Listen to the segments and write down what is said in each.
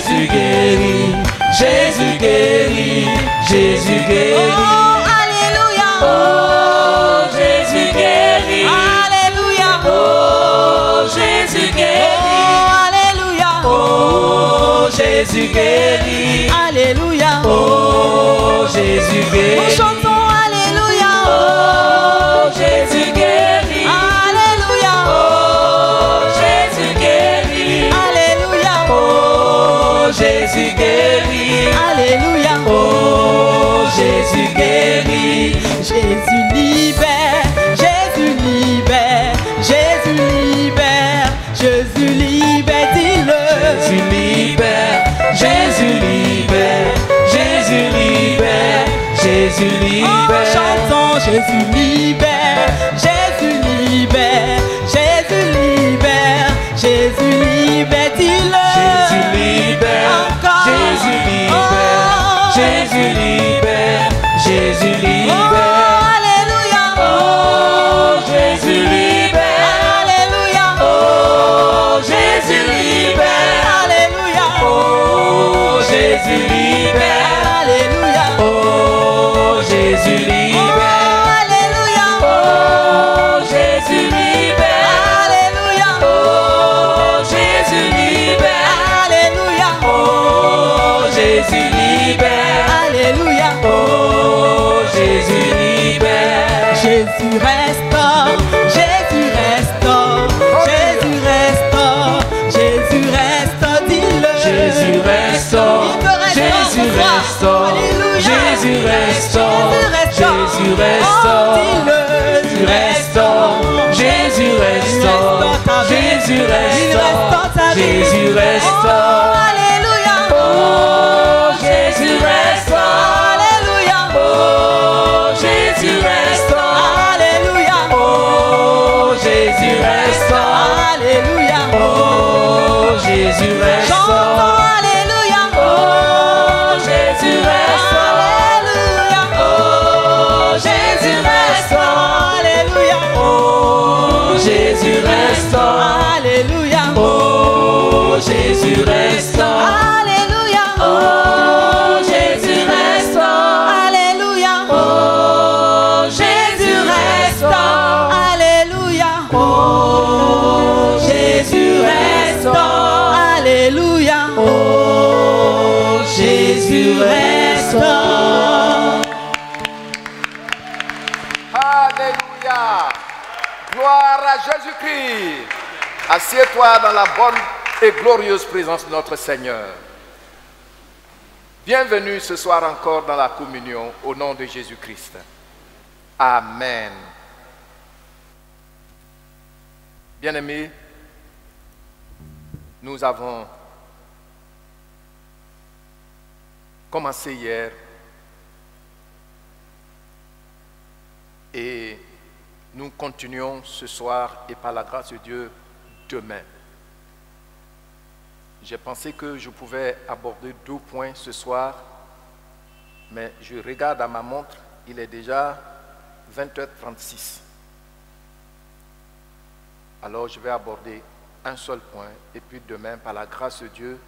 Jésus guérit, Jésus guérit, Jésus guérit. Oh, alléluia. Oh, Jésus guérit. Alléluia. Oh, Jésus guérit. Oh, alléluia. Oh, Jésus guérit. Alléluia. Oh, Jésus Nous guérit. chantons alléluia. Oh, Jésus guérit. Alléluia. Oh, Jésus guérit. Alléluia. Oh, Jésus guérit. Alléluia. Oh, Jésus guérit. Jésus libère, Jésus libère, Jésus libère, Jésus libère, dis-le. Jésus libère, Jésus libère, Jésus libère, Jésus Oh, libère. chantons, Jésus libère, Jésus libère, Jésus libère, Jésus libère, dis-le. Jésus libère, Encore. Jésus libère, Oh. Jésus libère, Jésus libère. Oh, alléluia. Oh, Jésus libère. Alléluia. Oh, Jésus libère. Alléluia. Oh, Jésus libère. Alléluia. Oh, Jésus libère. Alléluia. Oh, Jésus libère. Alléluia. Oh, Jésus libère. Alléluia. Oh, Jésus libère. Alléluia. Oh, Jésus libère. Jésus restaure, Jésus restaure, Jésus restaure, Jésus restaure, dis-le. Jésus restaure, Il te restaure Jésus ce soir. restaure, Alléluia. Jésus restaure, Jésus Oh, restaure, dis-le. Jésus restaure, Jésus restaure, Jésus restaure, Jésus Oh, restaure. alléluia. Oh, Jésus restaure. Alléluia. Oh, Jésus restaure. Alléluia. Oh, Jésus restaure. Alléluia. Oh, Jésus Chantons restaure. alléluia. Oh, Jésus restaure. Alléluia. Oh, Jésus restaure. Alléluia. Oh, Jésus restaure. Alléluia. Oh, Jésus restaure. Alléluia. Oh, Jésus restaure. Alléluia. Oh, Jésus restaure. Alléluia. Oh, Jésus restaure. Alléluia. Oh, Jésus restaure. Alléluia. Gloire à Jésus-Christ. Assieds-toi dans la bonne et glorieuse présence de notre Seigneur. Bienvenue ce soir encore dans la communion au nom de Jésus-Christ. Amen. Bien-aimés, nous avons commencé hier et nous continuons ce soir et par la grâce de Dieu demain. J'ai pensé que je pouvais aborder 2 points ce soir, mais je regarde à ma montre, il est déjà 20h36. Alors je vais aborder un seul point et puis demain, par la grâce de Dieu,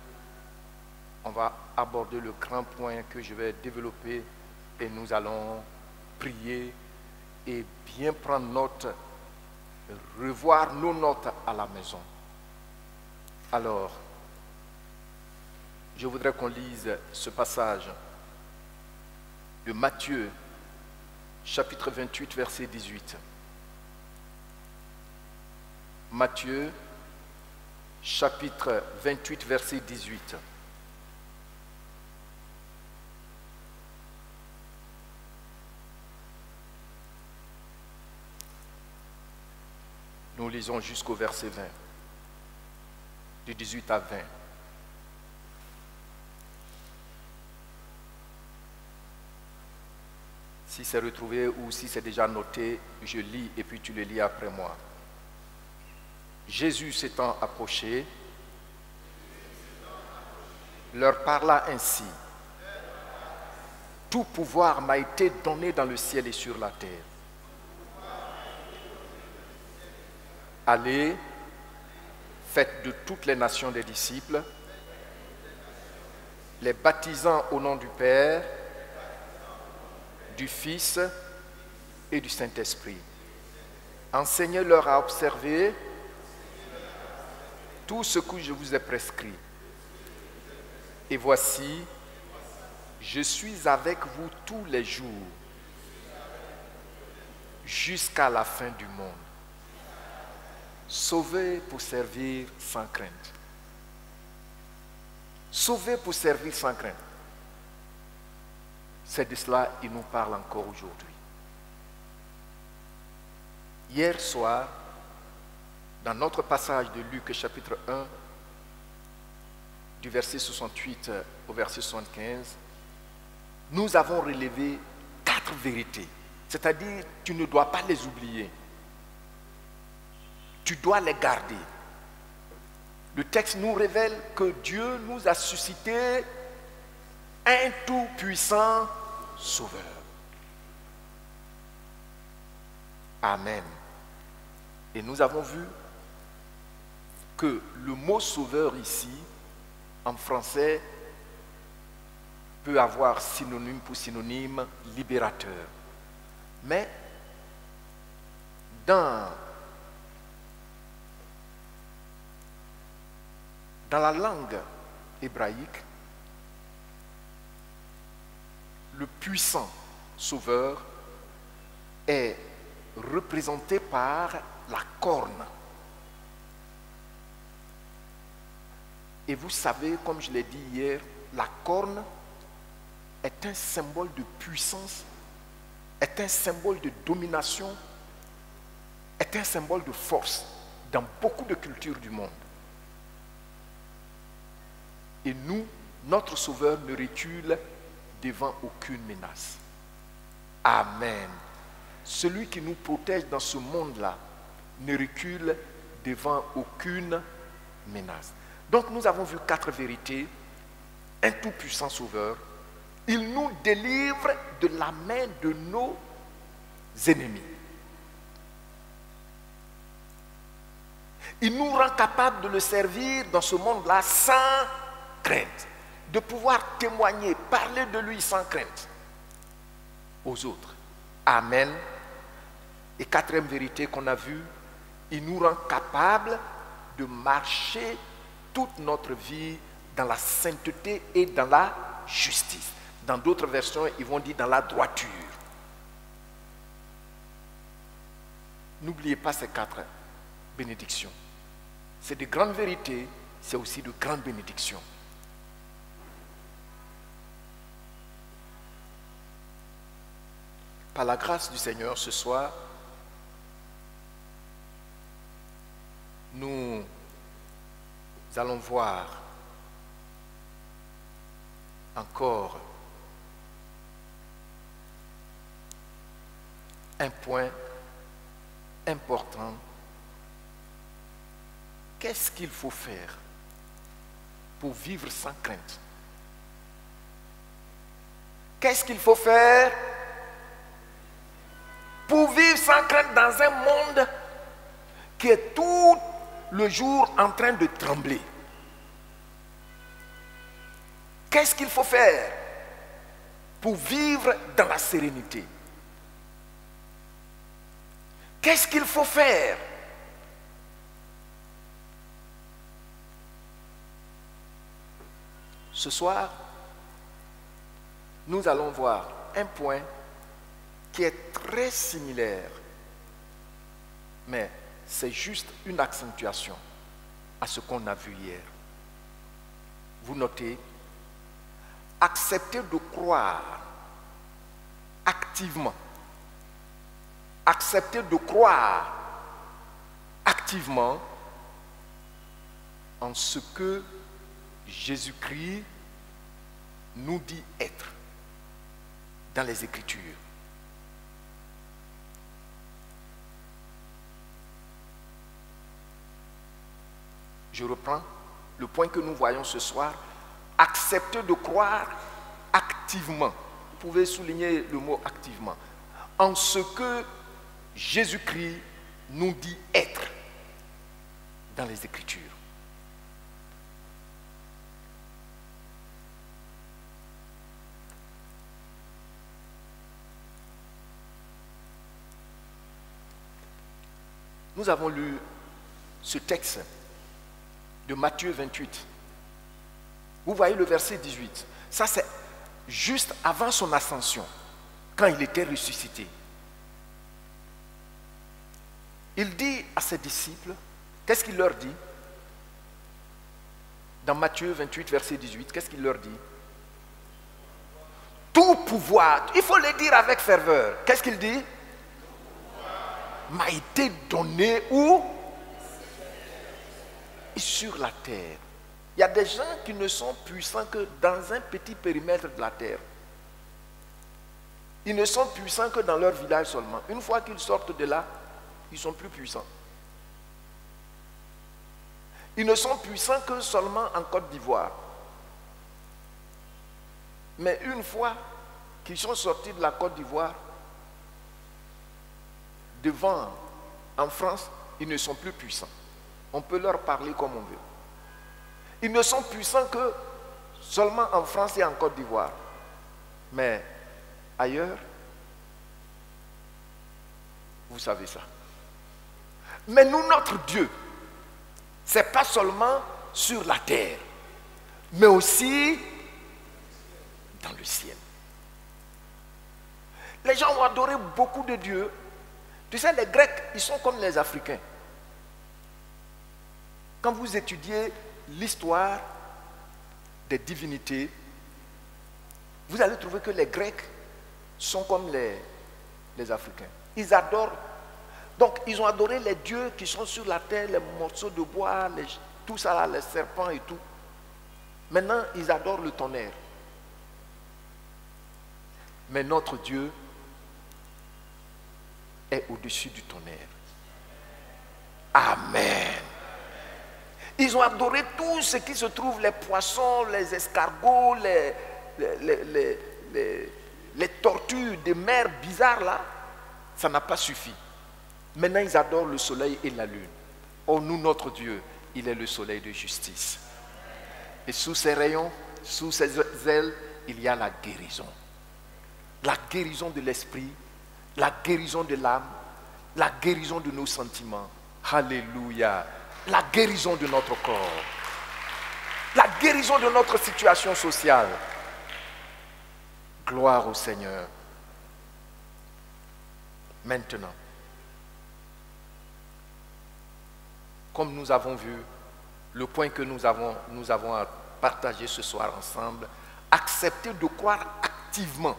on va aborder le grand point que je vais développer et nous allons prier et bien prendre note, revoir nos notes à la maison. Alors, je voudrais qu'on lise ce passage de Matthieu, chapitre 28, verset 18. Matthieu, chapitre 28, verset 18. Nous lisons jusqu'au verset 20, de 18 à 20. Si c'est retrouvé ou si c'est déjà noté, je lis et puis tu le lis après moi. Jésus s'étant approché, leur parla ainsi. Tout pouvoir m'a été donné dans le ciel et sur la terre. Allez, faites de toutes les nations des disciples, les baptisant au nom du Père, du Fils et du Saint-Esprit. Enseignez-leur à observer tout ce que je vous ai prescrit. Et voici, je suis avec vous tous les jours, jusqu'à la fin du monde. Sauvés pour servir sans crainte. Sauvés pour servir sans crainte. C'est de cela qu'il nous parle encore aujourd'hui. Hier soir, dans notre passage de Luc chapitre 1, du verset 68 au verset 75, nous avons relevé 4 vérités. C'est-à-dire, tu ne dois pas les oublier. Tu dois les garder. Le texte nous révèle que Dieu nous a suscité un tout-puissant Sauveur. Amen. Et nous avons vu que le mot sauveur ici, en français, peut avoir synonyme pour synonyme libérateur. Mais dans la langue hébraïque, le puissant sauveur est représenté par la corne. Et vous savez, comme je l'ai dit hier, la corne est un symbole de puissance, est un symbole de domination, est un symbole de force dans beaucoup de cultures du monde. Et nous, notre Sauveur ne recule devant aucune menace. Amen. Celui qui nous protège dans ce monde-là ne recule devant aucune menace. Donc nous avons vu 4 vérités. Un tout-puissant Sauveur. Il nous délivre de la main de nos ennemis. Il nous rend capable de le servir dans ce monde-là sans crainte. De pouvoir témoigner, parler de lui sans crainte aux autres. Amen. Et 4e vérité qu'on a vue, il nous rend capable de marcher toute notre vie dans la sainteté et dans la justice. Dans d'autres versions, ils vont dire dans la droiture. N'oubliez pas ces 4 bénédictions. C'est de grandes vérités, c'est aussi de grandes bénédictions. Par la grâce du Seigneur, ce soir, nous allons voir encore un point important. Qu'est-ce qu'il faut faire pour vivre sans crainte? Qu'est-ce qu'il faut faire pour vivre sans crainte dans un monde qui est tout le jour en train de trembler? Qu'est-ce qu'il faut faire pour vivre dans la sérénité? Qu'est-ce qu'il faut faire ce soir? Nous allons voir un point qui est très similaire, mais c'est juste une accentuation à ce qu'on a vu hier. Vous notez, accepter de croire activement, accepter de croire activement en ce que Jésus-Christ nous dit être dans les Écritures. Je reprends le point que nous voyons ce soir. Accepter de croire activement. Vous pouvez souligner le mot activement. En ce que Jésus-Christ nous dit être dans les Écritures. Nous avons lu ce texte de Matthieu 28. Vous voyez le verset 18. Ça, c'est juste avant son ascension, quand il était ressuscité. Il dit à ses disciples, qu'est-ce qu'il leur dit? Dans Matthieu 28, verset 18, qu'est-ce qu'il leur dit? Tout pouvoir, il faut le dire avec ferveur. Qu'est-ce qu'il dit? M'a été donné où? Sur la terre. Il y a des gens qui ne sont puissants que dans un petit périmètre de la terre. Ils ne sont puissants que dans leur village seulement. Une fois qu'ils sortent de là, ils sont plus puissants. Ils ne sont puissants que seulement en Côte d'Ivoire. Mais une fois qu'ils sont sortis de la Côte d'Ivoire, devant, en France, ils ne sont plus puissants. On peut leur parler comme on veut. Ils ne sont puissants que seulement en France et en Côte d'Ivoire. Mais ailleurs, vous savez ça. Mais nous, notre Dieu, ce n'est pas seulement sur la terre, mais aussi dans le ciel. Les gens ont adoré beaucoup de dieux. Tu sais, les Grecs, ils sont comme les Africains. Quand vous étudiez l'histoire des divinités, vous allez trouver que les Grecs sont comme les Africains. Ils adorent. Donc, ils ont adoré les dieux qui sont sur la terre, les morceaux de bois, tout ça là, les serpents et tout. Maintenant, ils adorent le tonnerre. Mais notre Dieu est au-dessus du tonnerre. Amen. Ils ont adoré tout ce qui se trouve, les poissons, les escargots, les tortues des mers bizarres là. Ça n'a pas suffi. Maintenant, ils adorent le soleil et la lune. Oh, nous, notre Dieu, il est le soleil de justice. Et sous ses rayons, sous ses ailes, il y a la guérison. La guérison de l'esprit, la guérison de l'âme, la guérison de nos sentiments. Alléluia. La guérison de notre corps. La guérison de notre situation sociale. Gloire au Seigneur. Maintenant, comme nous avons vu, le point que nous avons à partager ce soir ensemble, accepter de croire activement.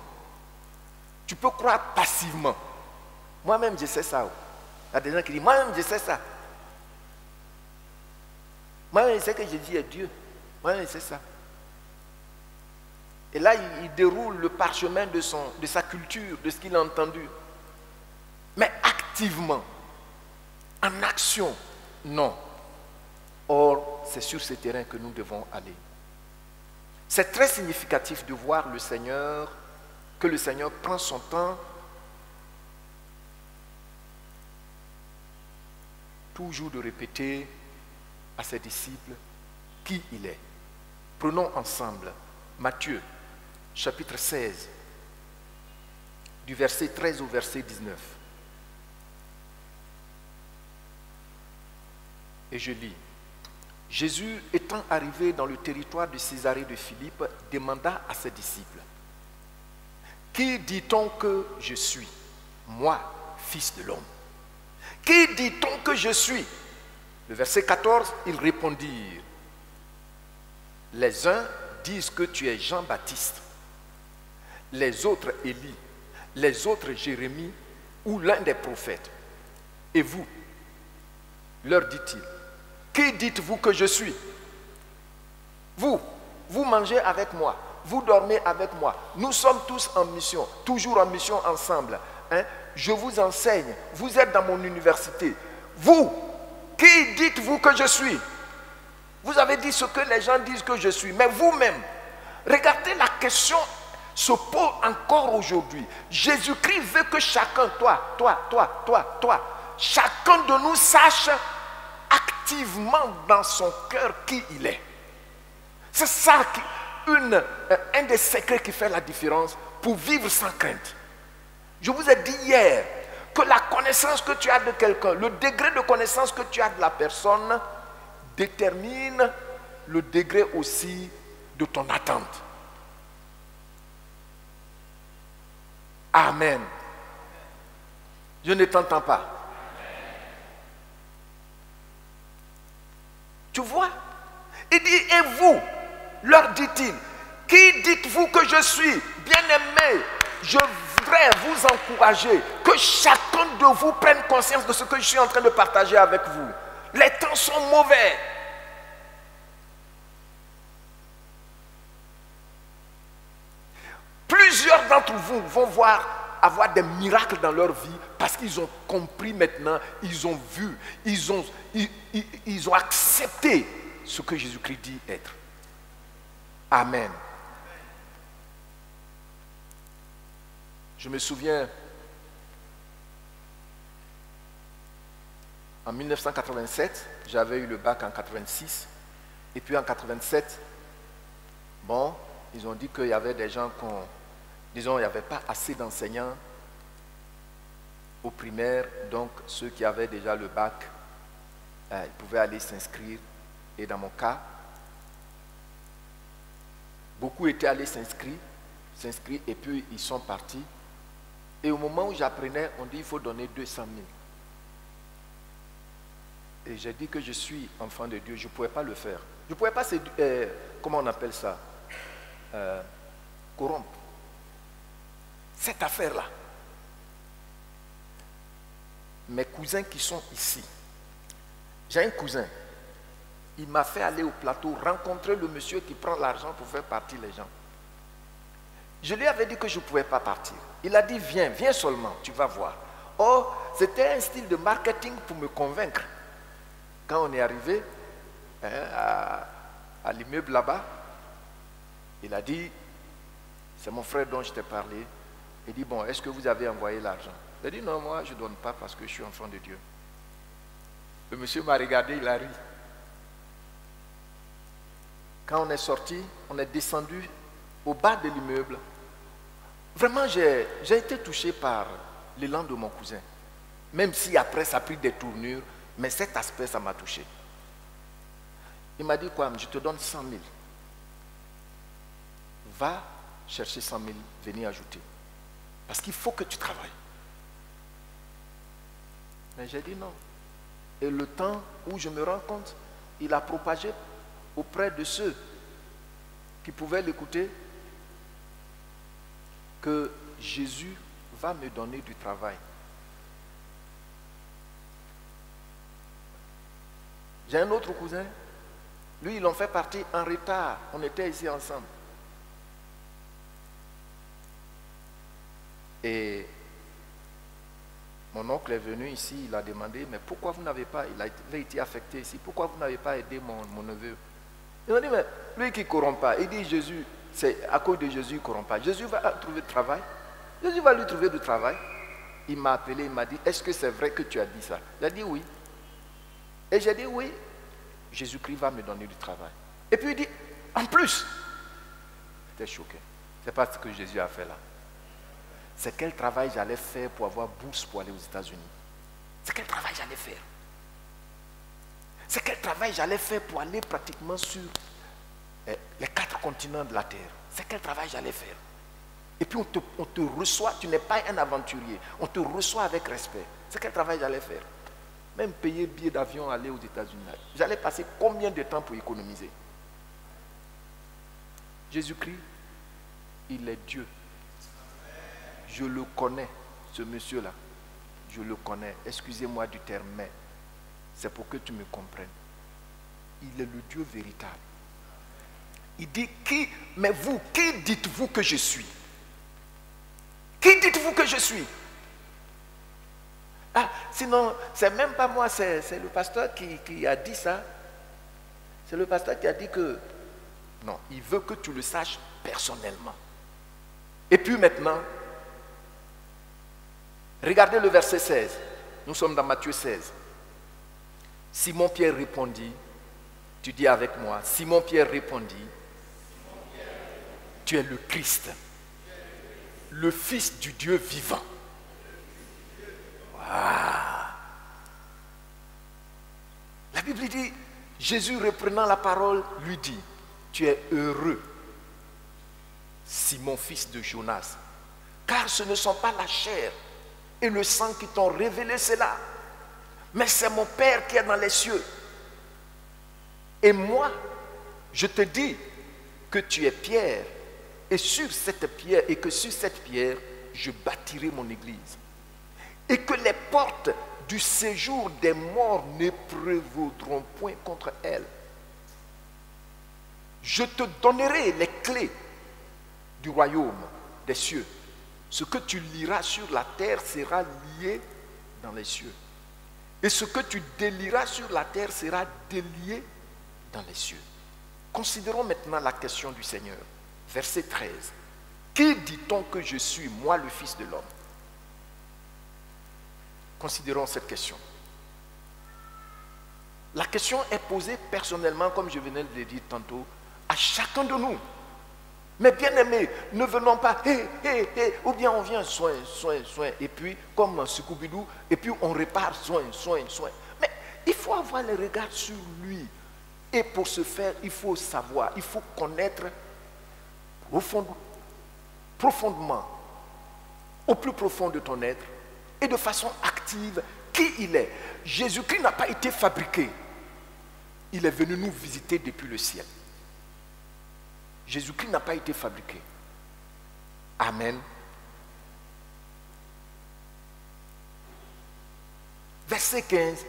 Tu peux croire passivement. Moi-même, je sais ça. Il y a des gens qui disent, moi-même, je sais ça. Moi-même, je sais que Jésus est Dieu. Moi-même, je sais ça. Et là, il déroule le parchemin de sa culture, de ce qu'il a entendu. Mais activement, en action, non. Or, c'est sur ce terrain que nous devons aller. C'est très significatif de voir le Seigneur, que le Seigneur prend son temps toujours de répéter à ses disciples qui il est. Prenons ensemble Matthieu, chapitre 16, du verset 13 au verset 19. Et je lis. Jésus, étant arrivé dans le territoire de Césarée de Philippe, demanda à ses disciples, « Qui dit-on que je suis, moi, fils de l'homme? Qui dit-on que je suis ?» Le verset 14, ils répondirent, « Les uns disent que tu es Jean-Baptiste, les autres Élie, les autres Jérémie ou l'un des prophètes. Et vous, leur dit-il, qui dites-vous que je suis? Vous mangez avec moi, vous dormez avec moi. Nous sommes tous en mission, toujours en mission ensemble. Je vous enseigne, vous êtes dans mon université. Vous, qui dites-vous que je suis? Vous avez dit ce que les gens disent que je suis, mais vous-même, regardez, la question se pose encore aujourd'hui. Jésus-Christ veut que chacun, toi, chacun de nous sache activement dans son cœur qui il est. C'est ça un des secrets qui fait la différence pour vivre sans crainte. Je vous ai dit hier que la connaissance que tu as de quelqu'un, le degré de connaissance que tu as de la personne détermine le degré aussi de ton attente. Amen. Je ne t'entends pas. Tu vois? Il dit, et vous, leur dit-il, qui dites-vous que je suis? Bien-aimés, je voudrais vous encourager que chacun de vous prenne conscience de ce que je suis en train de partager avec vous. Les temps sont mauvais. Plusieurs d'entre vous vont avoir des miracles dans leur vie parce qu'ils ont compris maintenant, ils ont vu, ils ont accepté ce que Jésus-Christ dit être. Amen. Je me souviens, en 1987, j'avais eu le bac en 86, et puis en 87, bon, ils ont dit qu'il y avait des gens disons, il n'y avait pas assez d'enseignants au primaire, donc ceux qui avaient déjà le bac, ils pouvaient aller s'inscrire. Et dans mon cas, beaucoup étaient allés s'inscrire et puis ils sont partis. Et au moment où j'apprenais, on dit qu'il faut donner 200 000. Et j'ai dit que je suis enfant de Dieu, je ne pouvais pas le faire. Je ne pouvais pas, comment on appelle ça, corrompre cette affaire-là. Mes cousins qui sont ici, j'ai un cousin, il m'a fait aller au plateau, rencontrer le monsieur qui prend l'argent pour faire partir les gens. Je lui avais dit que je ne pouvais pas partir. Il a dit, viens seulement, tu vas voir. Oh, c'était un style de marketing pour me convaincre. Quand on est arrivé à l'immeuble là-bas, il a dit, c'est mon frère dont je t'ai parlé. Il dit, bon, est-ce que vous avez envoyé l'argent? Il a dit, non, moi je ne donne pas parce que je suis enfant de Dieu. Le monsieur m'a regardé, il a ri. Quand on est sorti, on est descendu au bas de l'immeuble. Vraiment, j'ai été touché par l'élan de mon cousin. Même si après ça a pris des tournures, mais cet aspect, ça m'a touché. Il m'a dit quoi? Je te donne 100 000. Va chercher 100 000, venir ajouter. Parce qu'il faut que tu travailles. Mais j'ai dit non. Et le temps où je me rends compte, il a propagé auprès de ceux qui pouvaient l'écouter que Jésus va me donner du travail. J'ai un autre cousin, lui il en fait partie en retard, on était ici ensemble. Et mon oncle est venu ici, il a demandé, mais pourquoi vous n'avez pas, il avait été affecté ici, pourquoi vous n'avez pas aidé mon neveu? Il m'a dit, mais lui qui ne corrompt pas, il dit Jésus, c'est à cause de Jésus, il ne corrompt pas. Jésus va trouver du travail. Jésus va lui trouver du travail. Il m'a appelé, il m'a dit, est-ce que c'est vrai que tu as dit ça? Il a dit oui. Et j'ai dit oui, Jésus-Christ va me donner du travail. Et puis il dit, en plus, j'étais choqué. Ce n'est pas ce que Jésus a fait là. C'est quel travail j'allais faire pour avoir bourse pour aller aux États-Unis. C'est quel travail j'allais faire. C'est quel travail j'allais faire pour aller pratiquement sur les 4 continents de la terre. C'est quel travail j'allais faire. Et puis on te reçoit, tu n'es pas un aventurier. On te reçoit avec respect. C'est quel travail j'allais faire. Même payer billet d'avion, aller aux États-Unis. J'allais passer combien de temps pour économiser. Jésus-Christ, il est Dieu. Je le connais, ce monsieur-là. Je le connais. Excusez-moi du terme, mais c'est pour que tu me comprennes. Il est le Dieu véritable. Il dit, mais vous, qui dites-vous que je suis? Qui dites-vous que je suis? Ah, sinon, c'est même pas moi, c'est le pasteur qui a dit ça. C'est le pasteur qui a dit que, non, il veut que tu le saches personnellement. Et puis maintenant, regardez le verset 16. Nous sommes dans Matthieu 16. Simon-Pierre répondit, tu dis avec moi, Simon-Pierre répondit, tu es le Christ, le Fils du Dieu vivant. La Bible dit, Jésus reprenant la parole lui dit, tu es heureux, Simon fils de Jonas, car ce ne sont pas la chair et le sang qui t'ont révélé cela, mais c'est mon Père qui est dans les cieux. Et moi, je te dis que tu es Pierre, et sur cette pierre, et que sur cette pierre, je bâtirai mon église, et que les portes du séjour des morts ne prévaudront point contre elle. Je te donnerai les clés du royaume des cieux. Ce que tu liras sur la terre sera lié dans les cieux. Et ce que tu délieras sur la terre sera délié dans les cieux. Considérons maintenant la question du Seigneur. Verset 13. Qui dit-on que je suis, moi le Fils de l'homme? Considérons cette question. La question est posée personnellement, comme je venais de le dire tantôt, à chacun de nous. Mais bien aimés, ne venons pas, ou bien on vient soin, et puis comme un Scooby-Doo, et puis on répare soin. Mais il faut avoir le regard sur lui. Et pour ce faire, il faut savoir, il faut connaître profondément, au plus profond de ton être, et de façon active, qui il est. Jésus-Christ n'a pas été fabriqué. Il est venu nous visiter depuis le ciel. Jésus-Christ n'a pas été fabriqué. Amen. Verset 15.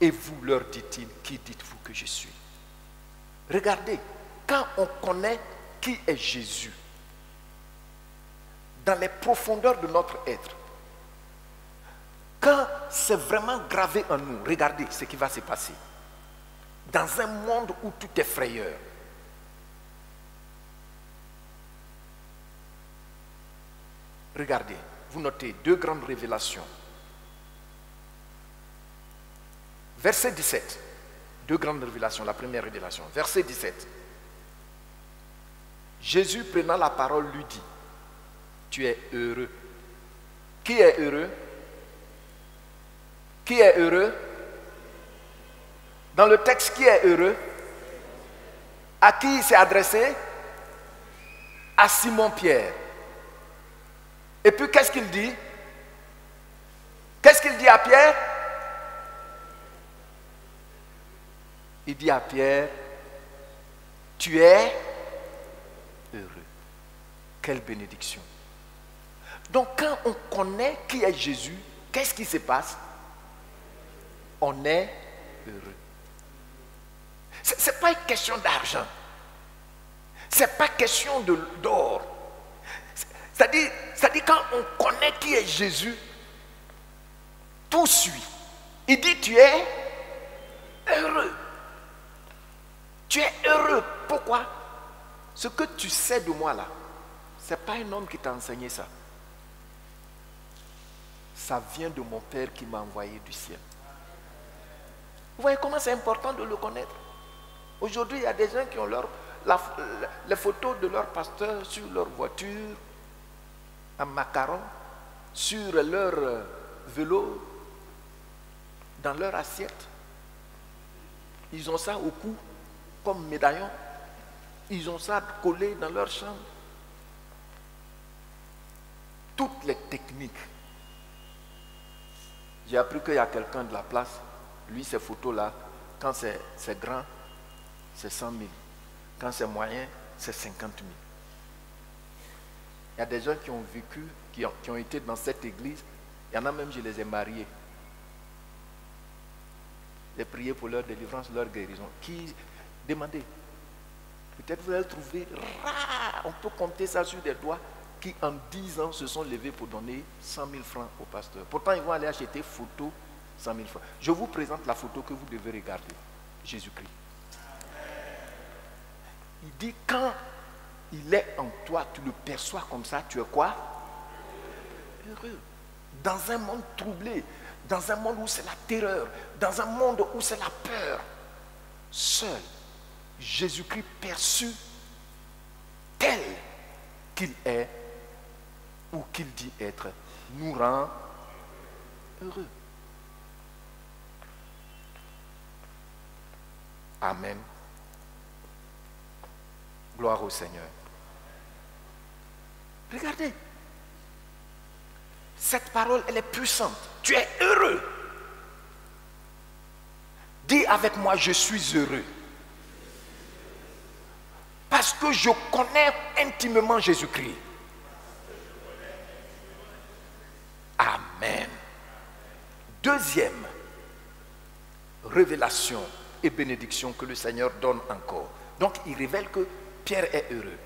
Et vous, leur dit-il, qui dites-vous que je suis? Regardez, quand on connaît qui est Jésus, dans les profondeurs de notre être, quand c'est vraiment gravé en nous, regardez ce qui va se passer. Dans un monde où tout est frayeur, regardez, vous notez deux grandes révélations. Verset 17, deux grandes révélations, la première révélation. Verset 17, Jésus prenant la parole lui dit, tu es heureux. Qui est heureux? Qui est heureux? Dans le texte, qui est heureux? À qui il s'est adressé? À Simon-Pierre. Et puis qu'est-ce qu'il dit? Qu'est-ce qu'il dit à Pierre? Il dit à Pierre, tu es heureux. Quelle bénédiction. Donc quand on connaît qui est Jésus, qu'est-ce qui se passe? On est heureux. Ce n'est pas une question d'argent. Ce n'est pas question d'or. C'est-à-dire quand on connaît qui est Jésus, tout suit. Il dit tu es heureux. Tu es heureux. Pourquoi? Ce que tu sais de moi là, ce n'est pas un homme qui t'a enseigné ça. Ça vient de mon Père qui m'a envoyé du ciel. Vous voyez comment c'est important de le connaître. Aujourd'hui, il y a des gens qui ont les photos de leur pasteur sur leur voiture, en macaron, sur leur vélo, dans leur assiette. Ils ont ça au cou, comme médaillon. Ils ont ça collé dans leur chambre. Toutes les techniques. J'ai appris qu'il y a quelqu'un de la place, lui, ces photos-là, quand c'est grand, c'est 100 000. Quand c'est moyen, c'est 50 000. Il y a des gens qui ont vécu, qui ont été dans cette église. Il y en a même, je les ai mariés. J'ai prié pour leur délivrance, leur guérison. Qui demandez? Peut-être vous allez trouver rare. On peut compter ça sur des doigts qui en 10 ans se sont levés pour donner 100 000 francs au pasteur. Pourtant, ils vont aller acheter photo 100 000 francs. Je vous présente la photo que vous devez regarder. Jésus-Christ. Il dit quand il est en toi, tu le perçois comme ça, tu es quoi? Heureux. Dans un monde troublé, dans un monde où c'est la terreur, dans un monde où c'est la peur, seul Jésus-Christ perçu tel qu'il est ou qu'il dit être, nous rend heureux. Amen. Gloire au Seigneur. Regardez. Cette parole, elle est puissante. Tu es heureux. Dis avec moi, je suis heureux. Parce que je connais intimement Jésus-Christ. Amen. Deuxième révélation et bénédiction que le Seigneur donne encore. Donc, il révèle que Pierre est heureux.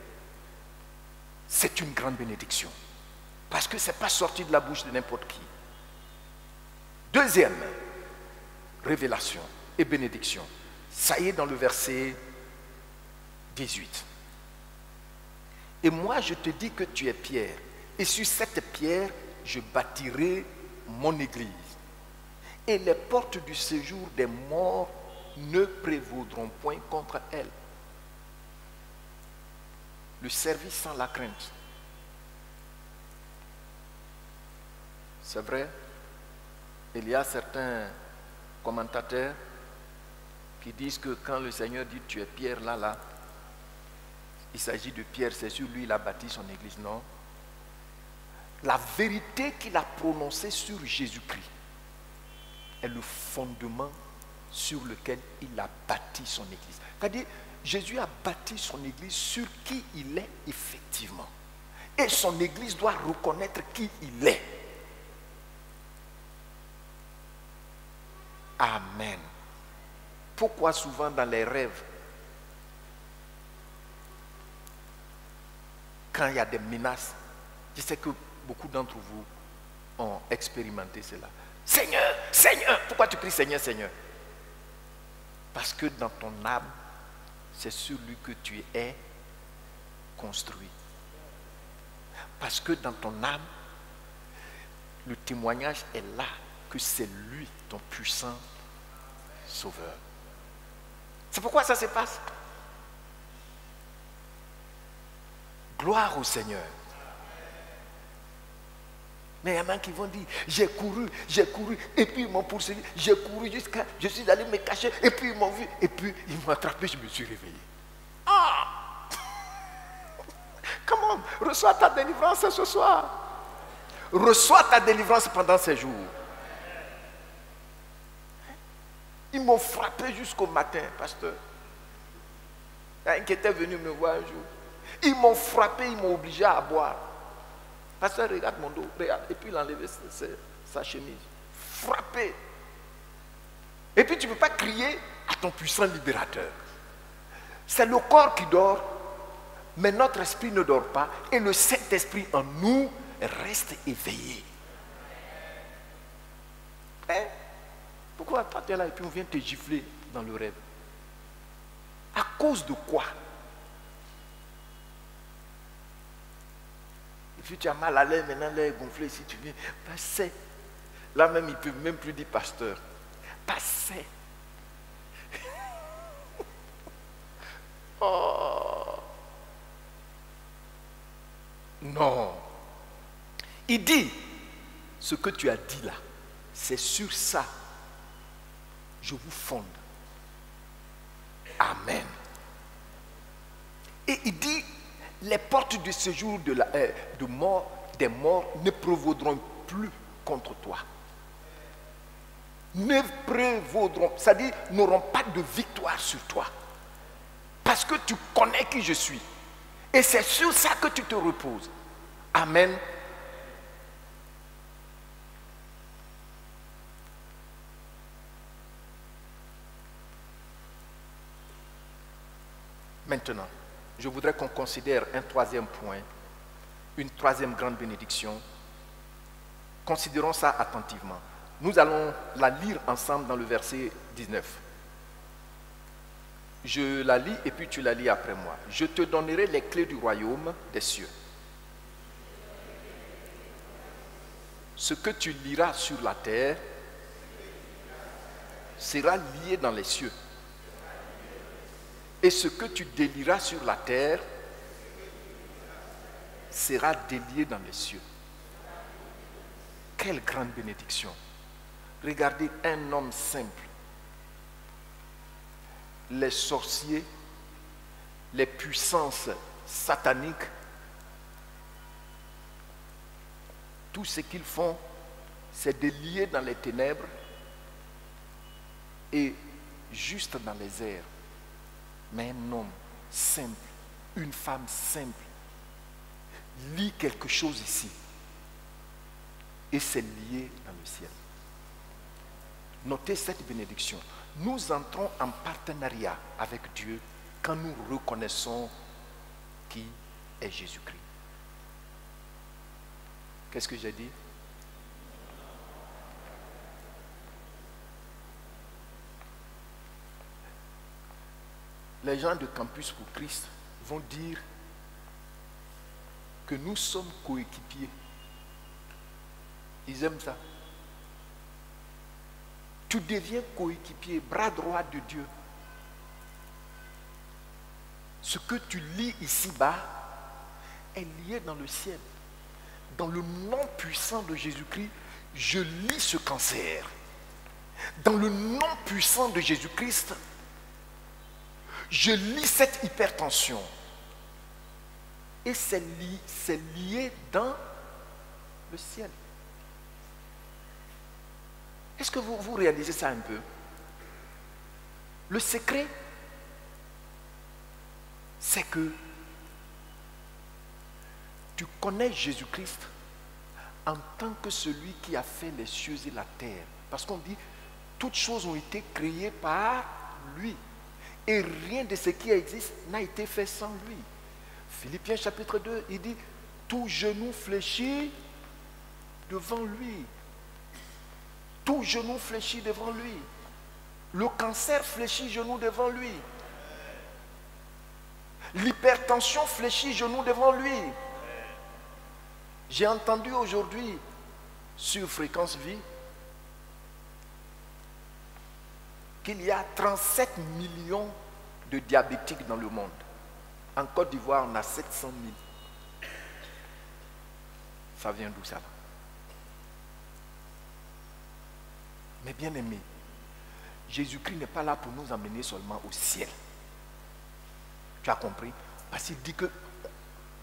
C'est une grande bénédiction. Parce que ce n'est pas sorti de la bouche de n'importe qui. Deuxième révélation et bénédiction. Ça y est dans le verset 18. Et moi, je te dis que tu es Pierre. Et sur cette pierre, je bâtirai mon église. Et les portes du séjour des morts ne prévaudront point contre elle. Le service sans la crainte. C'est vrai, il y a certains commentateurs qui disent que quand le Seigneur dit tu es Pierre là, il s'agit de Pierre, c'est sur lui il a bâti son église. Non. La vérité qu'il a prononcée sur Jésus-Christ est le fondement sur lequel il a bâti son église. C'est-à-dire, Jésus a bâti son église sur qui il est effectivement. Et son église doit reconnaître qui il est. Amen. Pourquoi souvent dans les rêves, quand il y a des menaces, je sais que beaucoup d'entre vous ont expérimenté cela. Seigneur, Seigneur, pourquoi tu cries Seigneur, Seigneur? Parce que dans ton âme, c'est sur lui que tu es construit. Parce que dans ton âme, le témoignage est là que c'est lui ton puissant sauveur. C'est pourquoi ça se passe. Gloire au Seigneur. Mais il y en a qui vont dire, j'ai couru, et puis ils m'ont poursuivi, j'ai couru jusqu'à, je suis allé me cacher, et puis ils m'ont vu, et puis ils m'ont attrapé, je me suis réveillé. Ah! Comment? Reçois ta délivrance ce soir. Reçois ta délivrance pendant ces jours. Ils m'ont frappé jusqu'au matin, pasteur. Il y a un qui était venu me voir un jour. Ils m'ont frappé, ils m'ont obligé à boire. Pasteur, regarde mon dos, regarde. Et puis il a enlevé sa chemise. Frappé. Et puis tu ne peux pas crier à ton puissant libérateur. C'est le corps qui dort, mais notre esprit ne dort pas. Et le Saint-Esprit en nous reste éveillé. Hein? Pourquoi toi tu es là et puis on vient te gifler dans le rêve? À cause de quoi? Et puis tu as mal à l'air, maintenant l'air est gonflé, si tu viens, passez. Là même, il ne peut même plus dire pasteur. Passez. Oh. Non. Il dit, ce que tu as dit là, c'est sur ça, je vous fonde. Amen. Et il dit, les portes de séjour des morts ne prévaudront plus contre toi. Ne prévaudront, c'est-à-dire n'auront pas de victoire sur toi. Parce que tu connais qui je suis. Et c'est sur ça que tu te reposes. Amen. Maintenant, je voudrais qu'on considère un troisième point, une troisième grande bénédiction. Considérons ça attentivement. Nous allons la lire ensemble dans le verset 19. Je la lis et puis tu la lis après moi. Je te donnerai les clés du royaume des cieux. Ce que tu liras sur la terre sera lié dans les cieux. Et ce que tu délieras sur la terre sera délié dans les cieux. Quelle grande bénédiction. Regardez un homme simple. Les sorciers, les puissances sataniques, tout ce qu'ils font, c'est de lier dans les ténèbres et juste dans les airs. Mais un homme simple, une femme simple, lit quelque chose ici et c'est lié dans le ciel. Notez cette bénédiction. Nous entrons en partenariat avec Dieu quand nous reconnaissons qui est Jésus-Christ. Qu'est-ce que j'ai dit? Les gens de Campus pour Christ vont dire que nous sommes coéquipiers. Ils aiment ça. Tu deviens coéquipier, bras droit de Dieu. Ce que tu lis ici-bas est lié dans le ciel. Dans le nom puissant de Jésus-Christ, je lis ce cancer. Dans le nom puissant de Jésus-Christ, je lis cette hypertension. Et c'est lié dans le ciel. Est-ce que vous réalisez ça un peu? Le secret, c'est que tu connais Jésus-Christ en tant que celui qui a fait les cieux et la terre. Parce qu'on dit, toutes choses ont été créées par lui. Et rien de ce qui existe n'a été fait sans lui. Philippiens chapitre 2, il dit, tout genou fléchit devant lui. Tout genou fléchit devant lui. Le cancer fléchit genou devant lui. L'hypertension fléchit genou devant lui. J'ai entendu aujourd'hui sur Fréquence Vie qu'il y a 37 millions de diabétiques dans le monde. En Côte d'Ivoire, on a 700 000. Ça vient d'où ça? Mais bien aimé, Jésus-Christ n'est pas là pour nous emmener seulement au ciel. Tu as compris? Parce qu'il dit que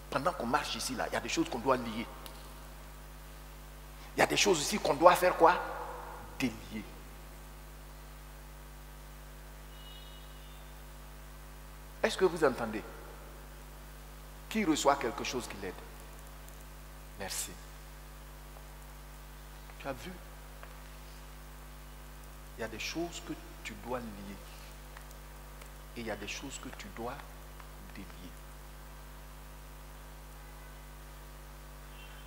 pendant qu'on marche ici, là, il y a des choses qu'on doit lier. Il y a des choses aussi qu'on doit faire quoi? Délier. Est-ce que vous entendez? Qui reçoit quelque chose qui l'aide? Merci. Tu as vu? Il y a des choses que tu dois lier. Et il y a des choses que tu dois délier.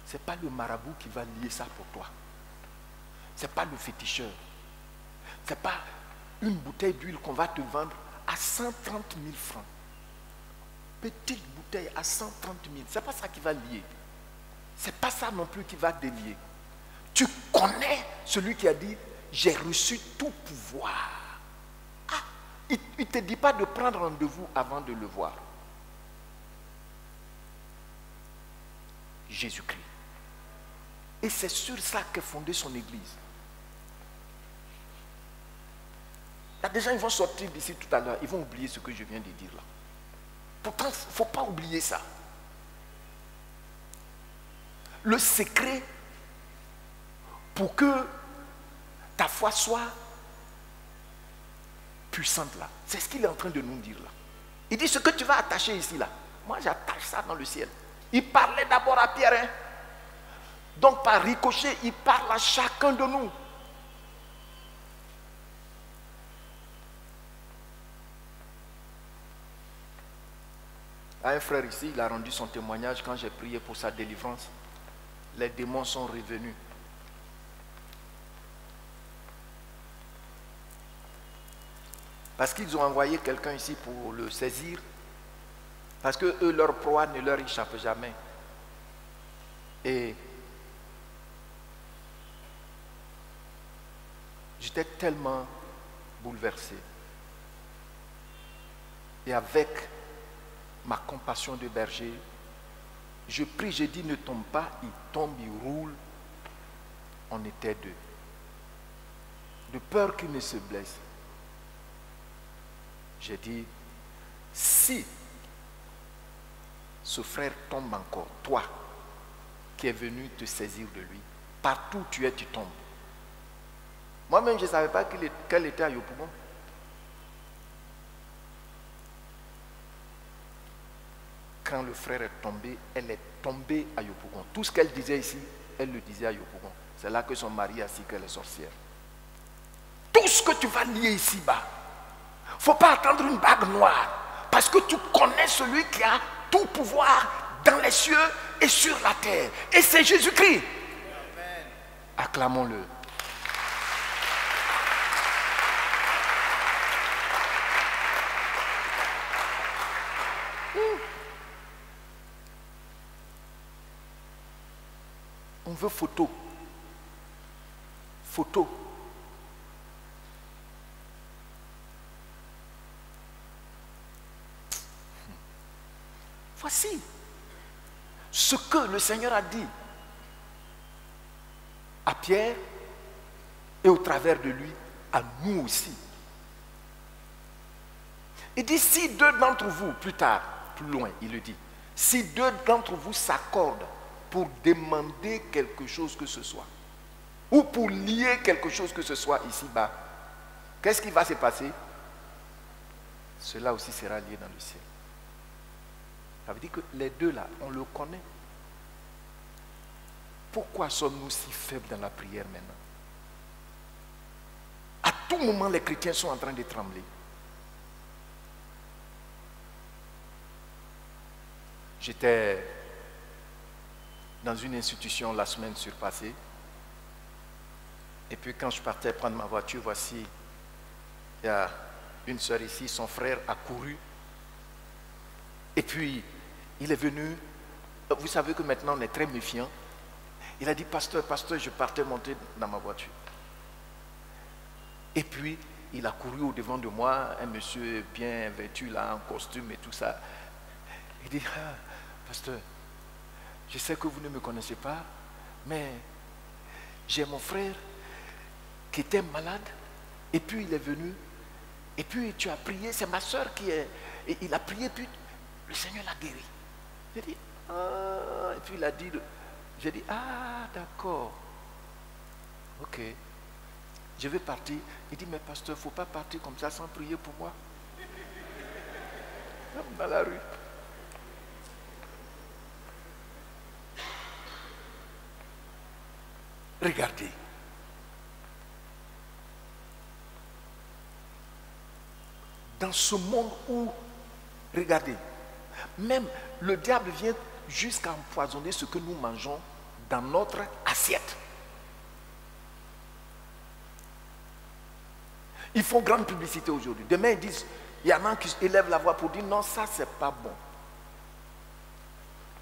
Ce n'est pas le marabout qui va lier ça pour toi. Ce n'est pas le féticheur. Ce n'est pas une bouteille d'huile qu'on va te vendre à 130 000 francs. Petite bouteille à 130 000. Ce n'est pas ça qui va lier. Ce n'est pas ça non plus qui va délier. Tu connais celui qui a dit, j'ai reçu tout pouvoir. Ah, il ne te dit pas de prendre rendez-vous avant de le voir. Jésus-Christ. Et c'est sur ça qu'est fondée son église. Il y a des gens qui vont sortir d'ici tout à l'heure, ils vont oublier ce que je viens de dire là. Pourtant, il ne faut pas oublier ça. Le secret pour que ta foi soit puissante là, c'est ce qu'il est en train de nous dire là. Il dit ce que tu vas attacher ici là, moi j'attache ça dans le ciel. Il parlait d'abord à Pierre, hein? Donc par ricochet, il parle à chacun de nous. Un frère ici, il a rendu son témoignage quand j'ai prié pour sa délivrance. Les démons sont revenus. Parce qu'ils ont envoyé quelqu'un ici pour le saisir. Parce que eux, leur proie ne leur échappe jamais. Et j'étais tellement bouleversé. Et avec ma compassion de berger, je prie, je dis, ne tombe pas, il tombe, il roule. On était deux. de peur qu'il ne se blesse. J'ai dit, si ce frère tombe encore, toi qui es venu te saisir de lui, partout où tu es, tu tombes. Moi-même, je ne savais pas qu'elle était à Yopougon. Quand le frère est tombé, elle est tombée à Yopougon. Tout ce qu'elle disait ici, elle le disait à Yopougon. C'est là que son mari a su qu'elle est sorcière. Tout ce que tu vas lier ici-bas, il ne faut pas attendre une bague noire. Parce que tu connais celui qui a tout pouvoir dans les cieux et sur la terre. Et c'est Jésus-Christ. Acclamons-le. On veut photo. Photo. Voici ce que le Seigneur a dit à Pierre et au travers de lui, à nous aussi. Il dit, si deux d'entre vous, plus tard, plus loin, il le dit, si deux d'entre vous s'accordent pour demander quelque chose que ce soit, ou pour lier quelque chose que ce soit ici-bas, qu'est-ce qui va se passer? Cela aussi sera lié dans le ciel. Ça veut dire que les deux là, on le connaît. Pourquoi sommes-nous si faibles dans la prière maintenant? À tout moment, les chrétiens sont en train de trembler. J'étais dans une institution la semaine surpassée. Et puis quand je partais prendre ma voiture, voici, il y a une soeur ici, son frère a couru. Et puis, il est venu. Vous savez que maintenant on est très méfiant. Il a dit, pasteur, je partais monter dans ma voiture. Et puis, il a couru au devant de moi, un monsieur bien vêtu là, en costume et tout ça. Il dit, ah, pasteur, je sais que vous ne me connaissez pas, mais j'ai mon frère qui était malade, et puis il est venu, et puis tu as prié, c'est ma soeur qui est, et il a prié, puis le Seigneur l'a guéri. J'ai dit, ah, et puis il a dit, j'ai dit, ah, d'accord, ok, je vais partir. Il dit, mais pasteur, il ne faut pas partir comme ça sans prier pour moi. Dans la rue. Regardez. Dans ce monde où, regardez, même le diable vient jusqu'à empoisonner ce que nous mangeons dans notre assiette. Ils font grande publicité aujourd'hui. Demain, ils disent, il y en a qui élèvent la voix pour dire non, ça c'est pas bon.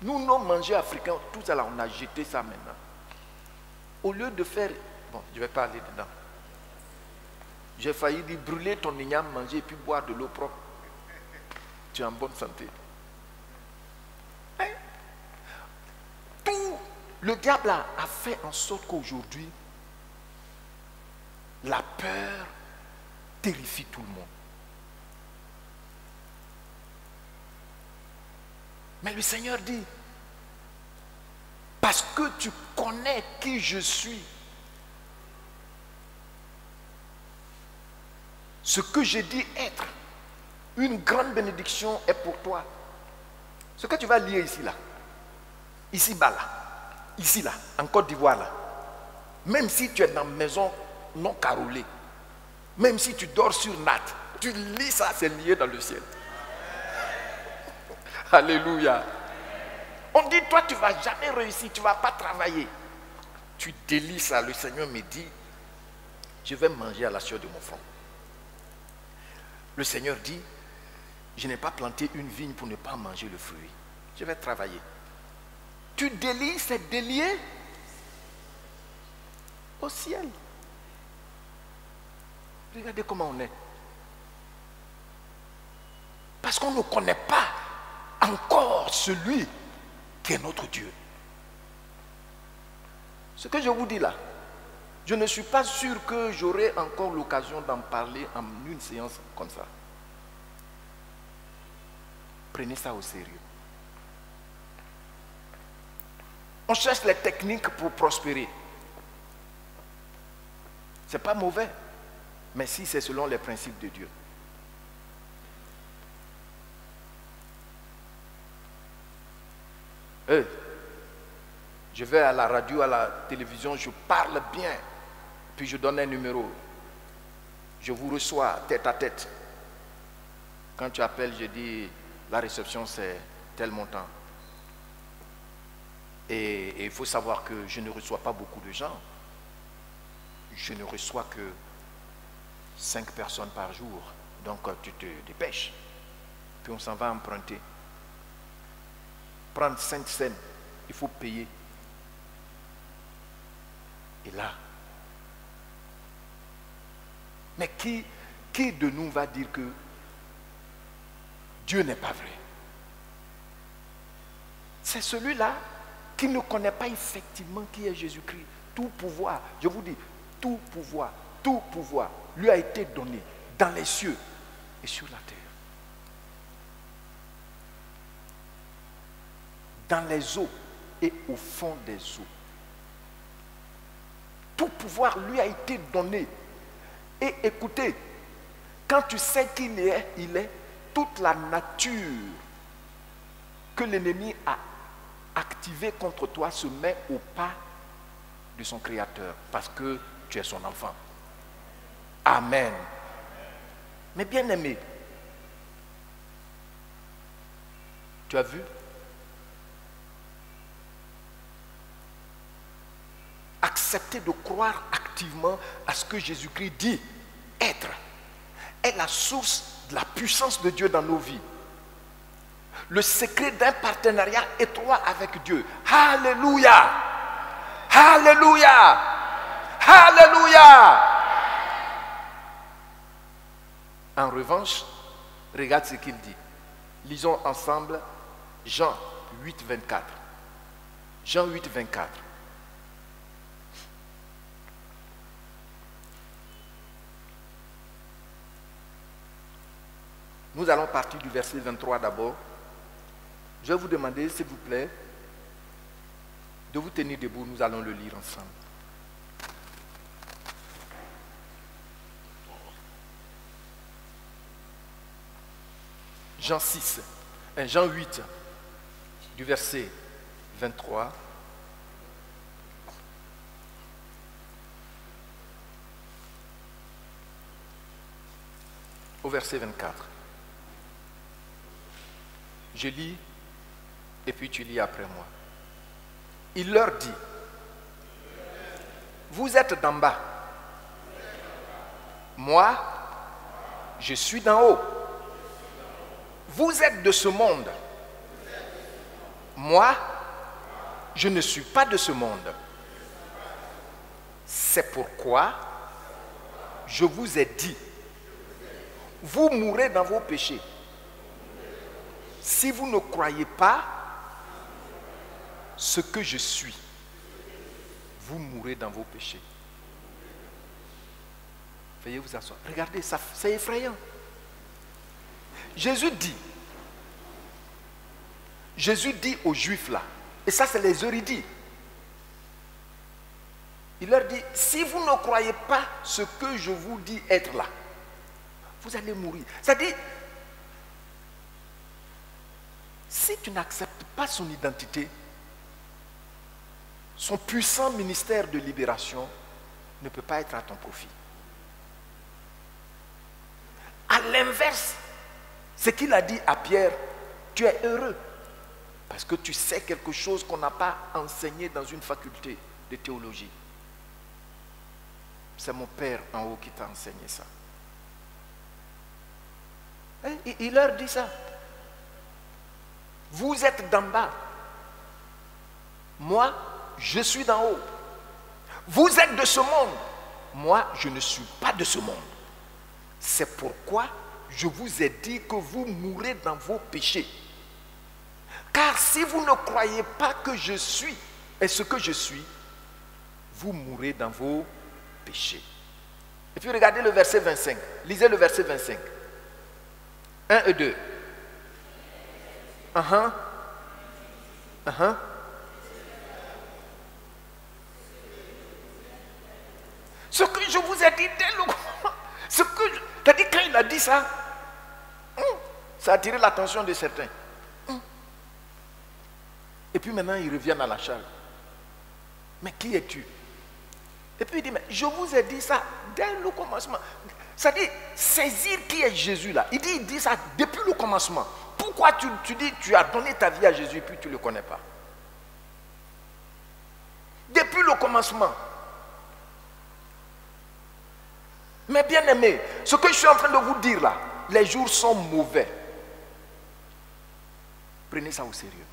Nous, nos manger africains, tout ça là, on a jeté ça maintenant. Au lieu de faire, bon, je ne vais pas aller dedans. J'ai failli dire brûler ton igname, manger et puis boire de l'eau propre. Tu es en bonne santé. Hein? Tout le diable a fait en sorte qu'aujourd'hui, la peur terrifie tout le monde. Mais le Seigneur dit, parce que tu connais qui je suis, ce que j'ai dit être une grande bénédiction est pour toi. Ce que tu vas lire ici, là, ici-bas, là, ici, là, en Côte d'Ivoire, là, même si tu es dans une maison non carrelée, même si tu dors sur natte, tu lis ça, c'est lié dans le ciel. Alléluia. On dit, toi, tu ne vas jamais réussir, tu ne vas pas travailler. Tu délis ça, le Seigneur me dit, je vais manger à la sueur de mon front. Le Seigneur dit, je n'ai pas planté une vigne pour ne pas manger le fruit. Je vais travailler. Tu délies, c'est délié au ciel. Regardez comment on est. Parce qu'on ne connaît pas encore celui qui est notre Dieu. Ce que je vous dis là, Je ne suis pas sûr que j'aurai encore l'occasion d'en parler en une séance comme ça. Prenez ça au sérieux. On cherche les techniques pour prospérer. Ce n'est pas mauvais, mais si c'est selon les principes de Dieu. Je vais à la radio, à la télévision, je parle bien, puis je donne un numéro. Je vous reçois tête à tête. Quand tu appelles, je dis, la réception c'est tel montant. Et il faut savoir que je ne reçois pas beaucoup de gens. Je ne reçois que 5 personnes par jour. Donc tu te dépêches. Puis on s'en va emprunter. Prendre 5 cents, il faut payer. Et là, mais qui de nous va dire que Dieu n'est pas vrai? C'est celui-là qui ne connaît pas effectivement qui est Jésus-Christ. Tout pouvoir, je vous dis, tout pouvoir lui a été donné dans les cieux et sur la terre. Dans les eaux et au fond des eaux. Tout pouvoir lui a été donné. Et écoutez, quand tu sais qui il est, toute la nature que l'ennemi a activée contre toi se met au pas de son Créateur, parce que tu es son enfant. Amen. Mais bien aimé, tu as vu? Accepter de croire activement à ce que Jésus-Christ dit être est la source de la puissance de Dieu dans nos vies. Le secret d'un partenariat étroit avec Dieu. Alléluia! Alléluia! Alléluia! En revanche, regarde ce qu'il dit. Lisons ensemble Jean 8, 24. Jean 8, 24. Nous allons partir du verset 23 d'abord. Je vais vous demander, s'il vous plaît, de vous tenir debout. Nous allons le lire ensemble. Jean 8, du verset 23. Au verset 24. Je lis et puis tu lis après moi. Il leur dit, vous êtes d'en bas. Moi, je suis d'en haut. Vous êtes de ce monde. Moi, je ne suis pas de ce monde. C'est pourquoi je vous ai dit, vous mourrez dans vos péchés. Si vous ne croyez pas ce que je suis, vous mourrez dans vos péchés. Veuillez vous asseoir. Regardez, c'est effrayant. Jésus dit aux Juifs là, et ça c'est les érudits. Il leur dit, si vous ne croyez pas ce que je vous dis être là, vous allez mourir. C'est-à-dire, si tu n'acceptes pas son identité, son puissant ministère de libération ne peut pas être à ton profit. À l'inverse, ce qu'il a dit à Pierre, tu es heureux parce que tu sais quelque chose qu'on n'a pas enseigné dans une faculté de théologie. C'est mon Père en haut qui t'a enseigné ça. Et il leur dit ça. Vous êtes d'en bas. Moi, je suis d'en haut. Vous êtes de ce monde. Moi, je ne suis pas de ce monde. C'est pourquoi je vous ai dit que vous mourrez dans vos péchés. Car si vous ne croyez pas que je suis et ce que je suis, vous mourrez dans vos péché. Et puis regardez le verset 25. Lisez le verset 25. 1 et 2. Ce que je vous ai dit dès le moment, c'est-à-dire quand il a dit ça, ça a attiré l'attention de certains. Et puis maintenant, ils reviennent à la charge. Mais qui es-tu? Et puis il dit, mais je vous ai dit ça dès le commencement. C'est-à-dire, saisir qui est Jésus là. Il dit ça depuis le commencement. Pourquoi tu dis, tu as donné ta vie à Jésus et puis tu ne le connais pas? Depuis le commencement. Mais bien aimé, ce que je suis en train de vous dire là, les jours sont mauvais. Prenez ça au sérieux.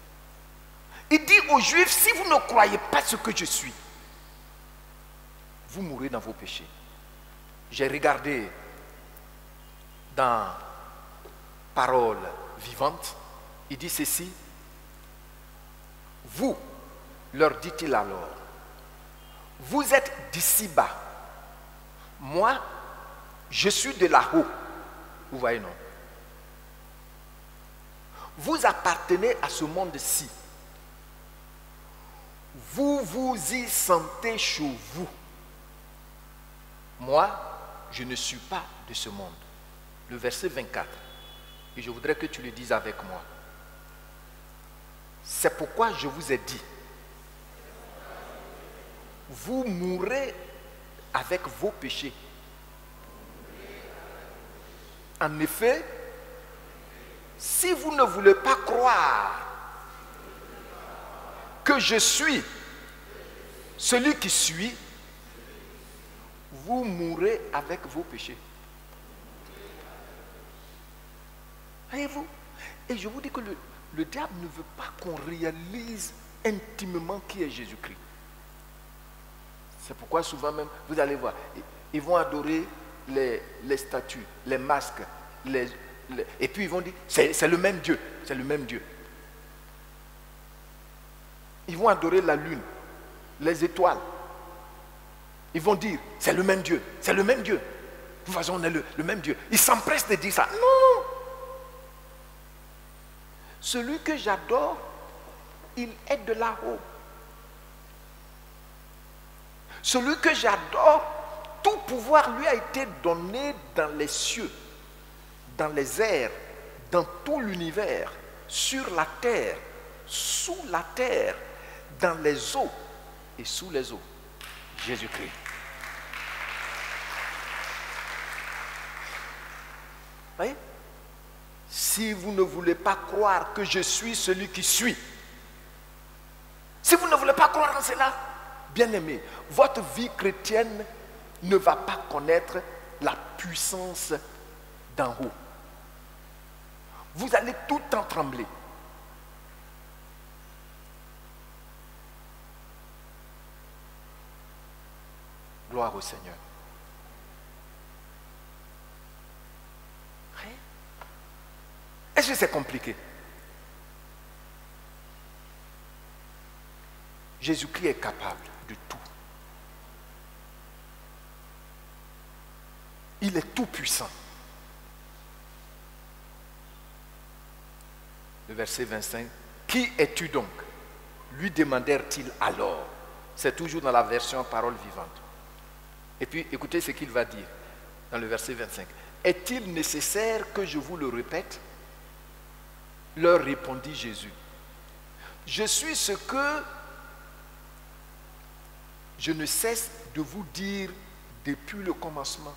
Il dit aux Juifs, si vous ne croyez pas ce que je suis, vous mourrez dans vos péchés. J'ai regardé dans Parole vivante, il dit ceci, vous, leur dit-il alors, vous êtes d'ici bas, moi, je suis de là-haut. Vous voyez, non? Vous appartenez à ce monde-ci. Vous vous y sentez chez vous. Moi, je ne suis pas de ce monde. Le verset 24. Et je voudrais que tu le dises avec moi. C'est pourquoi je vous ai dit, vous mourrez avec vos péchés. En effet, si vous ne voulez pas croire que je suis celui qui suis, vous mourrez avec vos péchés. Voyez-vous? Et je vous dis que le diable ne veut pas qu'on réalise intimement qui est Jésus-Christ. C'est pourquoi souvent même, vous allez voir, ils vont adorer les statues, les masques, et puis ils vont dire, c'est le même Dieu, c'est le même Dieu. Ils vont adorer la lune, les étoiles. Ils vont dire, c'est le même Dieu, c'est le même Dieu. De toute façon, on est le même Dieu. Ils s'empressent de dire ça. Non! Celui que j'adore, il est de là-haut. Celui que j'adore, tout pouvoir lui a été donné dans les cieux, dans les airs, dans tout l'univers, sur la terre, sous la terre, dans les eaux et sous les eaux. Jésus-Christ. Voyez? Si vous ne voulez pas croire que je suis celui qui suis, si vous ne voulez pas croire en cela, bien aimé, votre vie chrétienne ne va pas connaître la puissance d'en haut. Vous allez tout le temps trembler. Gloire au Seigneur. Est-ce que c'est compliqué? Jésus-Christ est capable de tout. Il est tout puissant. Le verset 25. Qui es-tu donc? Lui demandèrent-ils alors. C'est toujours dans la version parole vivante. Et puis écoutez ce qu'il va dire dans le verset 25. Est-il nécessaire que je vous le répète? Leur répondit Jésus. Je suis ce que je ne cesse de vous dire depuis le commencement.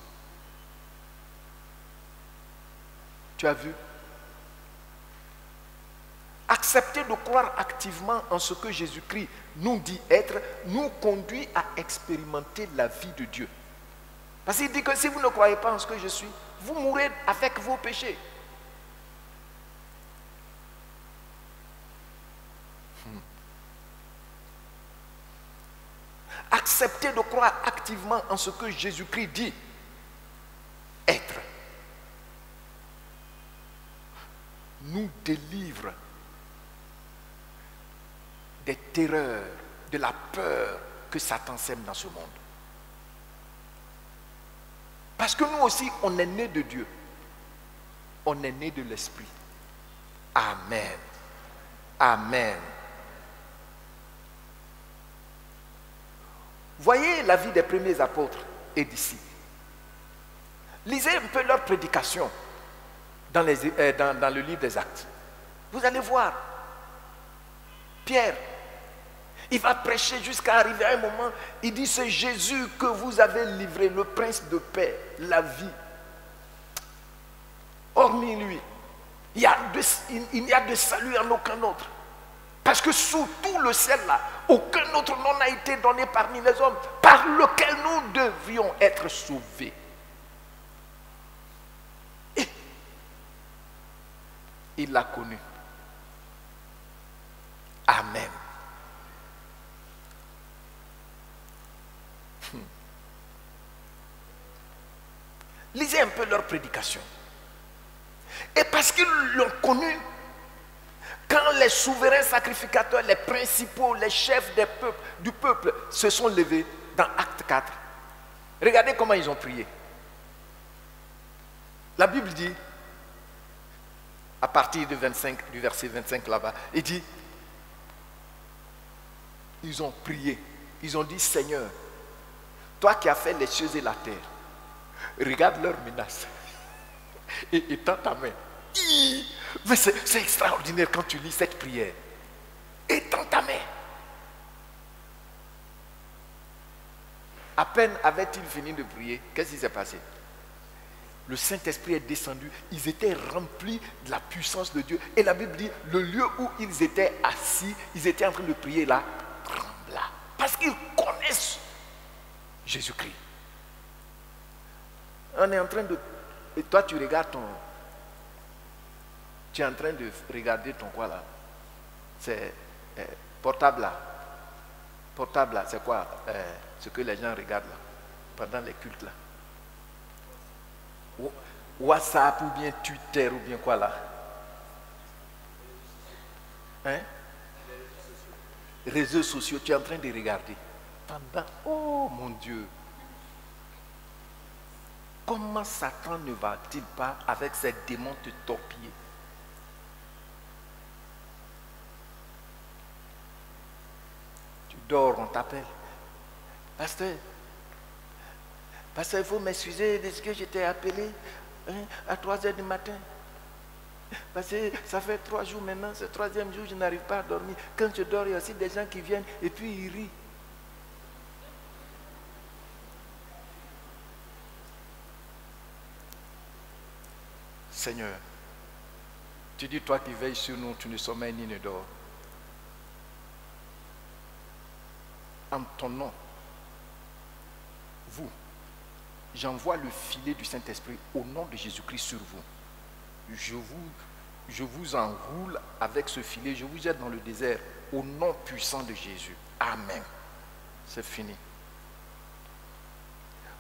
Tu as vu? Accepter de croire activement en ce que Jésus-Christ nous dit être, nous conduit à expérimenter la vie de Dieu. Parce qu'il dit que si vous ne croyez pas en ce que je suis, vous mourrez avec vos péchés. Accepter de croire activement en ce que Jésus-Christ dit être nous délivre des terreurs, de la peur que Satan sème dans ce monde. Parce que nous aussi, on est né de Dieu. On est né de l'Esprit. Amen. Amen. Voyez la vie des premiers apôtres et disciples. Lisez un peu leur prédication dans le livre des Actes. Vous allez voir. Pierre, il va prêcher jusqu'à arriver à un moment. Il dit, c'est Jésus que vous avez livré, le prince de paix, la vie. Hormis lui, il n'y a de salut en aucun autre. Parce que sous tout le ciel là, aucun autre nom n'a été donné parmi les hommes par lequel nous devions être sauvés. Et il l'a connu. Amen. Lisez un peu leur prédication. Et parce qu'ils l'ont connu, quand les souverains sacrificateurs, les principaux, les chefs du peuple se sont levés dans Acte 4, regardez comment ils ont prié. La Bible dit, à partir du verset 25 là-bas, il dit, ils ont prié, ils ont dit, Seigneur, toi qui as fait les cieux et la terre, regarde leurs menaces et étends ta main. Mais c'est extraordinaire quand tu lis cette prière. Étends ta main. À peine avaient-ils fini de prier, qu'est-ce qui s'est passé? Le Saint-Esprit est descendu, ils étaient remplis de la puissance de Dieu. Et la Bible dit, le lieu où ils étaient assis, ils étaient en train de prier là, trembla. Parce qu'ils connaissent Jésus-Christ. On est en train de... Et toi, tu regardes ton... Tu es en train de regarder ton quoi là? C'est portable là. Portable là, c'est quoi? Ce que les gens regardent là, pendant les cultes là. WhatsApp ou bien Twitter ou bien quoi là? Hein? Réseaux sociaux, tu es en train de regarder. Pendant... Oh mon Dieu! Comment Satan ne va-t-il pas avec ses démons te torpiller? Tu dors, on t'appelle. Pasteur, il faut m'excuser de ce que j'étais appelé à 3 heures du matin. Parce que ça fait 3 jours maintenant, c'est le 3e jour, je n'arrive pas à dormir. Quand je dors, il y a aussi des gens qui viennent et puis ils rient. Seigneur, tu dis, toi qui veilles sur nous, tu ne sommeilles ni ne dors. En ton nom, vous, j'envoie le filet du Saint-Esprit au nom de Jésus-Christ sur vous. Je vous enroule avec ce filet, je vous jette dans le désert au nom puissant de Jésus. Amen. C'est fini.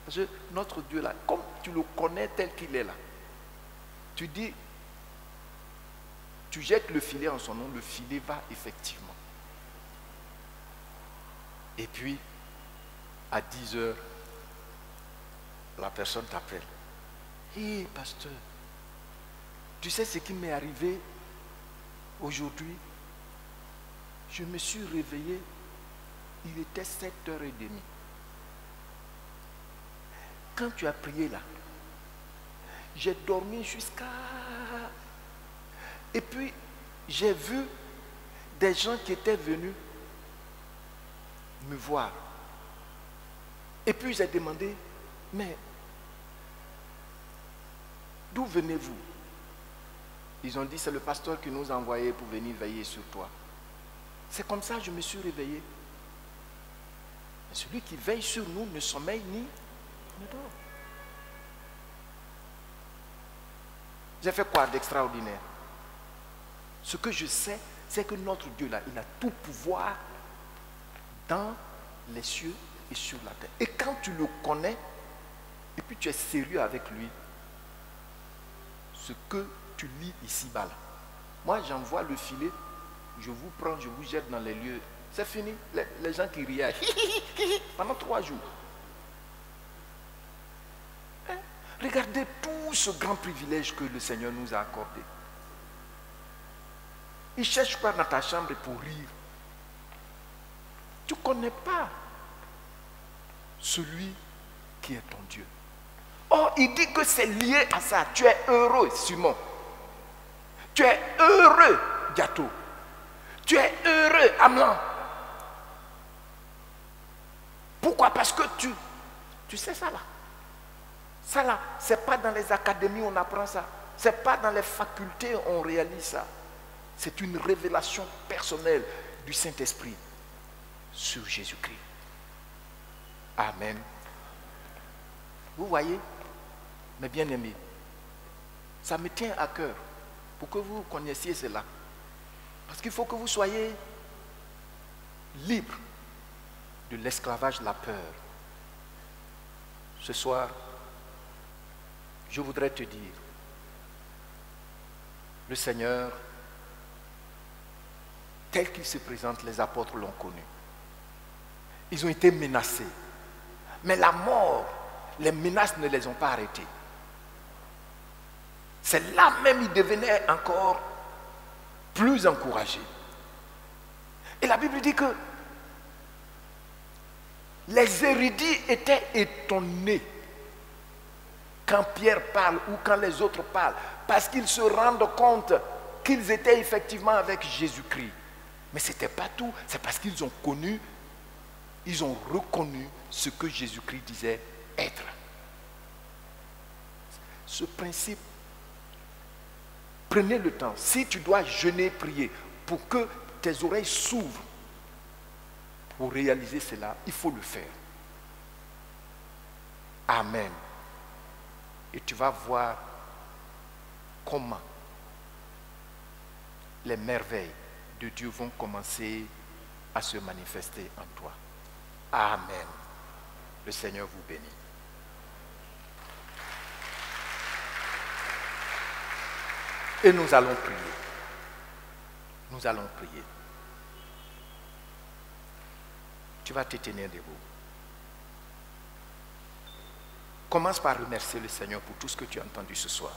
Parce que notre Dieu là, comme tu le connais tel qu'il est là, tu dis, tu jettes le filet en son nom, le filet va effectivement. Et puis, à 10 heures, la personne t'appelle. Hé, pasteur, tu sais ce qui m'est arrivé aujourd'hui? Je me suis réveillé, il était 7h30. Quand tu as prié là, j'ai dormi jusqu'à... Et puis, j'ai vu des gens qui étaient venus me voir. Et puis, j'ai demandé, mais d'où venez-vous? Ils ont dit, c'est le pasteur qui nous a envoyés pour venir veiller sur toi. C'est comme ça que je me suis réveillé. Mais celui qui veille sur nous ne sommeille ni ne dort. J'ai fait quoi d'extraordinaire? Ce que je sais, c'est que notre Dieu là, il a tout pouvoir dans les cieux et sur la terre. Et quand tu le connais, et puis tu es sérieux avec lui, ce que tu lis ici-bas là, moi j'envoie le filet, je vous prends, je vous jette dans les lieux. C'est fini, les gens qui riaient pendant 3 jours. Hein? Regardez tout ce grand privilège que le Seigneur nous a accordé. Il ne cherche pas dans ta chambre pour rire. Tu ne connais pas celui qui est ton Dieu. Or, il dit que c'est lié à ça. Tu es heureux, Simon. Tu es heureux, Gâteau. Tu es heureux, Amlan. Pourquoi? Parce que tu sais ça là. Ça là, ce n'est pas dans les académies on apprend ça. Ce n'est pas dans les facultés on réalise ça. C'est une révélation personnelle du Saint-Esprit sur Jésus-Christ. Amen. Vous voyez, mes bien-aimés, ça me tient à cœur pour que vous connaissiez cela. Parce qu'il faut que vous soyez libres de l'esclavage de la peur. Ce soir, je voudrais te dire, le Seigneur, tel qu'il se présente, les apôtres l'ont connu. Ils ont été menacés. Mais la mort, les menaces ne les ont pas arrêtés. C'est là même ils devenaient encore plus encouragés. Et la Bible dit que les érudits étaient étonnés quand Pierre parle ou quand les autres parlent, parce qu'ils se rendent compte qu'ils étaient effectivement avec Jésus-Christ. Mais ce n'était pas tout, c'est parce qu'ils ont connu, ils ont reconnu ce que Jésus-Christ disait être. Ce principe, prenez le temps. Si tu dois jeûner, prier, pour que tes oreilles s'ouvrent pour réaliser cela, il faut le faire. Amen. Et tu vas voir comment les merveilles de Dieu vont commencer à se manifester en toi. Amen. Le Seigneur vous bénit. Et nous allons prier. Nous allons prier. Tu vas te tenir debout. Commence par remercier le Seigneur pour tout ce que tu as entendu ce soir.